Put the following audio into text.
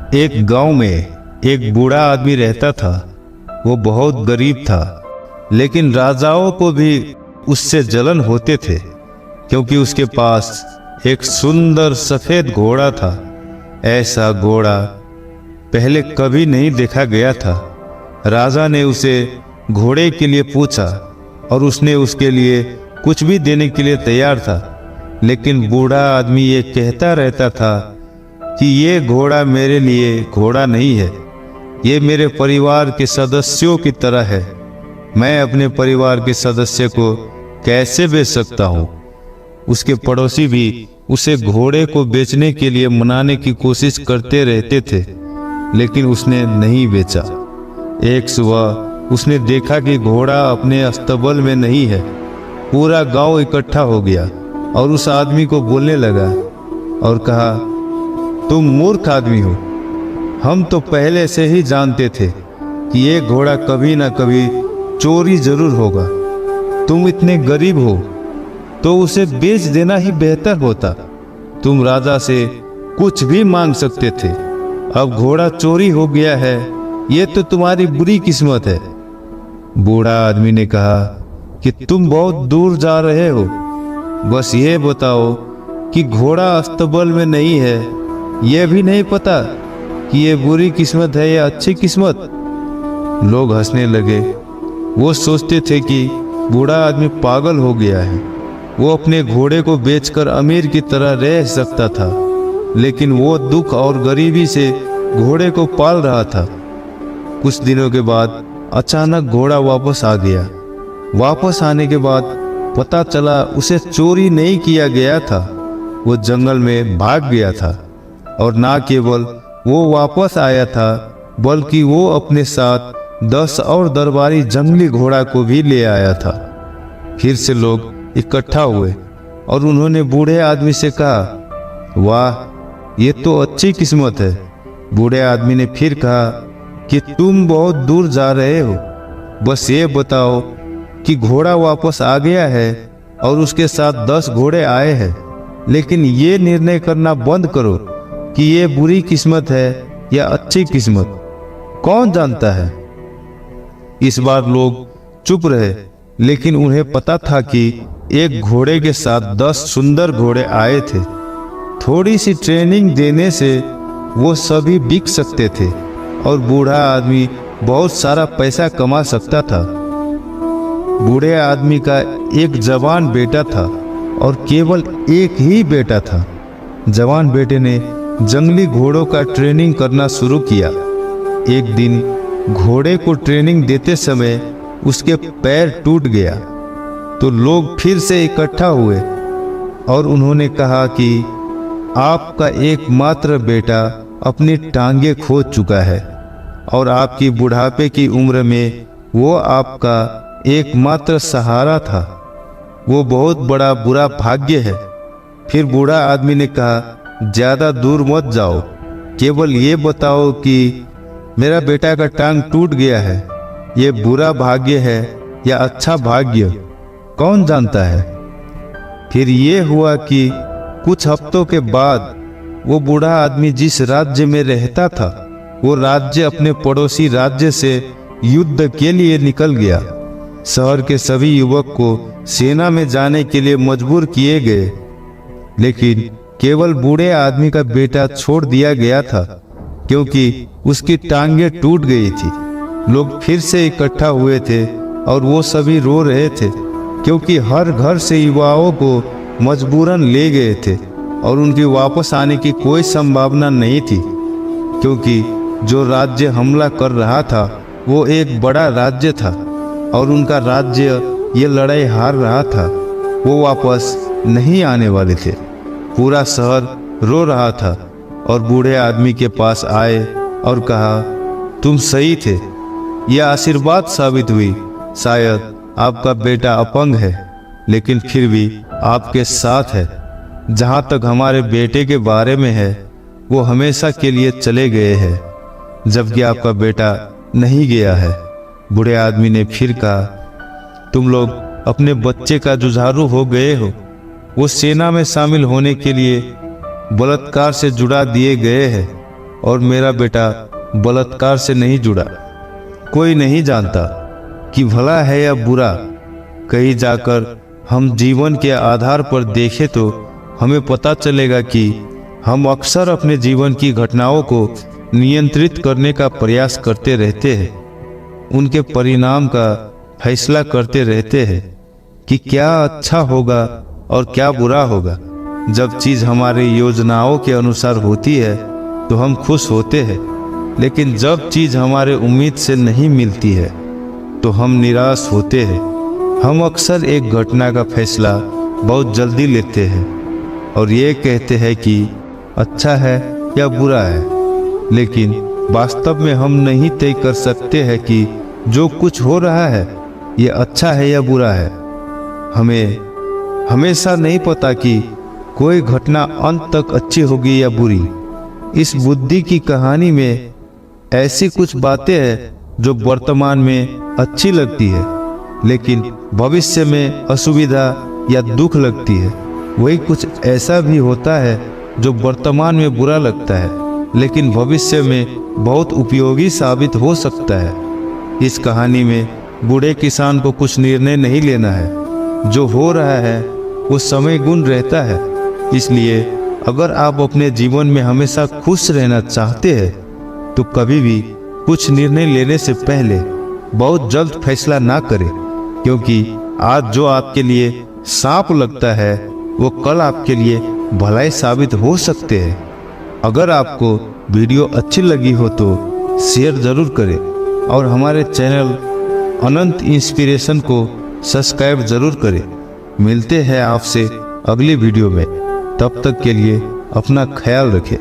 एक गांव में एक बूढ़ा आदमी रहता था। वो बहुत गरीब था, लेकिन राजाओं को भी उससे जलन होते थे, क्योंकि उसके पास एक सुंदर सफेद घोड़ा था। ऐसा घोड़ा पहले कभी नहीं देखा गया था। राजा ने उसे घोड़े के लिए पूछा और उसने उसके लिए कुछ भी देने के लिए तैयार था, लेकिन बूढ़ा आदमी ये कहता रहता था कि ये घोड़ा मेरे लिए घोड़ा नहीं है, ये मेरे परिवार के सदस्यों की तरह है। मैं अपने परिवार के सदस्य को कैसे बेच सकता हूँ। उसके पड़ोसी भी उसे घोड़े को बेचने के लिए मनाने की कोशिश करते रहते थे, लेकिन उसने नहीं बेचा। एक सुबह उसने देखा कि घोड़ा अपने अस्तबल में नहीं है। पूरा गांव इकट्ठा हो गया और उस आदमी को बोलने लगा और कहा, तुम मूर्ख आदमी हो। हम तो पहले से ही जानते थे कि ये घोड़ा कभी ना कभी चोरी जरूर होगा। तुम इतने गरीब हो तो उसे बेच देना ही बेहतर होता। तुम राजा से कुछ भी मांग सकते थे। अब घोड़ा चोरी हो गया है, ये तो तुम्हारी बुरी किस्मत है। बूढ़ा आदमी ने कहा कि तुम बहुत दूर जा रहे हो, बस ये बताओ कि घोड़ा अस्तबल में नहीं है। यह भी नहीं पता कि ये बुरी किस्मत है या अच्छी किस्मत। लोग हंसने लगे। वो सोचते थे कि बूढ़ा आदमी पागल हो गया है। वो अपने घोड़े को बेचकर अमीर की तरह रह सकता था, लेकिन वो दुख और गरीबी से घोड़े को पाल रहा था। कुछ दिनों के बाद अचानक घोड़ा वापस आ गया। वापस आने के बाद पता चला उसे चोरी नहीं किया गया था। वो जंगल में भाग गया था और ना केवल वो वापस आया था, बल्कि वो अपने साथ 10 और दरबारी जंगली घोड़ा को भी ले आया था। फिर से लोग इकट्ठा हुए और उन्होंने बूढ़े आदमी से कहा, वाह, ये तो अच्छी किस्मत है। बूढ़े आदमी ने फिर कहा कि तुम बहुत दूर जा रहे हो, बस ये बताओ कि घोड़ा वापस आ गया है और उसके साथ 10 घोड़े आए हैं, लेकिन ये निर्णय करना बंद करो कि ये बुरी किस्मत है या अच्छी किस्मत। कौन जानता है। इस बार लोग चुप रहे, लेकिन उन्हें पता था कि एक घोड़े के साथ 10 सुंदर घोड़े आए थे। थोड़ी सी ट्रेनिंग देने से वो सभी बिक सकते थे और बूढ़ा आदमी बहुत सारा पैसा कमा सकता था। बूढ़े आदमी का एक जवान बेटा था और केवल एक ही बेटा था। जवान बेटे ने जंगली घोड़ों का ट्रेनिंग करना शुरू किया। एक दिन घोड़े को ट्रेनिंग देते समय उसके पैर टूट गया, तो लोग फिर से इकट्ठा हुए और उन्होंने कहा कि आपका एकमात्र बेटा अपनी टांगे खो चुका है और आपकी बुढ़ापे की उम्र में वो आपका एकमात्र सहारा था। वो बहुत बड़ा बुरा भाग्य है। फिर बूढ़ा आदमी ने कहा, ज्यादा दूर मत जाओ, केवल ये बताओ कि मेरा बेटा का टांग टूट गया है, ये बुरा भाग्य है या अच्छा भाग्य, कौन जानता है। फिर ये हुआ कि कुछ हफ्तों के बाद वो बूढ़ा आदमी जिस राज्य में रहता था, वो राज्य अपने पड़ोसी राज्य से युद्ध के लिए निकल गया। शहर के सभी युवक को सेना में जाने के लिए मजबूर किए गए, लेकिन केवल बूढ़े आदमी का बेटा छोड़ दिया गया था, क्योंकि उसकी टांगे टूट गई थी। लोग फिर से इकट्ठा हुए थे और वो सभी रो रहे थे, क्योंकि हर घर से युवाओं को मजबूरन ले गए थे और उनके वापस आने की कोई संभावना नहीं थी, क्योंकि जो राज्य हमला कर रहा था वो एक बड़ा राज्य था और उनका राज्य ये लड़ाई हार रहा था। वो वापस नहीं आने वाले थे। पूरा शहर रो रहा था और बूढ़े आदमी के पास आए और कहा, तुम सही थे, यह आशीर्वाद साबित हुई। शायद आपका बेटा अपंग है, लेकिन फिर भी आपके साथ है। जहाँ तक हमारे बेटे के बारे में है, वो हमेशा के लिए चले गए हैं, जबकि आपका बेटा नहीं गया है। बूढ़े आदमी ने फिर कहा, तुम लोग अपने बच्चे का जुझारू हो गए हो। वो सेना में शामिल होने के लिए बलात्कार से जुड़ा दिए गए हैं। और मेरा बेटा बलात्कार से नहीं जुड़ा। कोई नहीं जानता कि भला है या बुरा। कहीं जाकर हम जीवन के आधार पर देखें तो हमें पता चलेगा कि हम अक्सर अपने जीवन की घटनाओं को नियंत्रित करने का प्रयास करते रहते हैं, उनके परिणाम का फैसला करते रहते हैं कि क्या अच्छा होगा और क्या बुरा होगा। जब चीज़ हमारी योजनाओं के अनुसार होती है तो हम खुश होते हैं, लेकिन जब चीज़ हमारे उम्मीद से नहीं मिलती है तो हम निराश होते हैं। हम अक्सर एक घटना का फैसला बहुत जल्दी लेते हैं और ये कहते हैं कि अच्छा है या बुरा है, लेकिन वास्तव में हम नहीं तय कर सकते हैं कि जो कुछ हो रहा है ये अच्छा है या बुरा है। हमें हमेशा नहीं पता कि कोई घटना अंत तक अच्छी होगी या बुरी। इस बुद्धि की कहानी में ऐसी कुछ बातें हैं जो वर्तमान में अच्छी लगती है लेकिन भविष्य में असुविधा या दुख लगती है। वही कुछ ऐसा भी होता है जो वर्तमान में बुरा लगता है लेकिन भविष्य में बहुत उपयोगी साबित हो सकता है। इस कहानी में बूढ़े किसान को कुछ निर्णय नहीं लेना है, जो हो रहा है वो समय गुण रहता है। इसलिए अगर आप अपने जीवन में हमेशा खुश रहना चाहते हैं तो कभी भी कुछ निर्णय लेने से पहले बहुत जल्द फैसला ना करें, क्योंकि आज जो आपके लिए सांप लगता है वो कल आपके लिए भलाई साबित हो सकते हैं। अगर आपको वीडियो अच्छी लगी हो तो शेयर ज़रूर करें और हमारे चैनल अनंत इंस्पिरेशन को सब्सक्राइब ज़रूर करें। मिलते हैं आपसे अगली वीडियो में, तब तक के लिए अपना ख्याल रखें।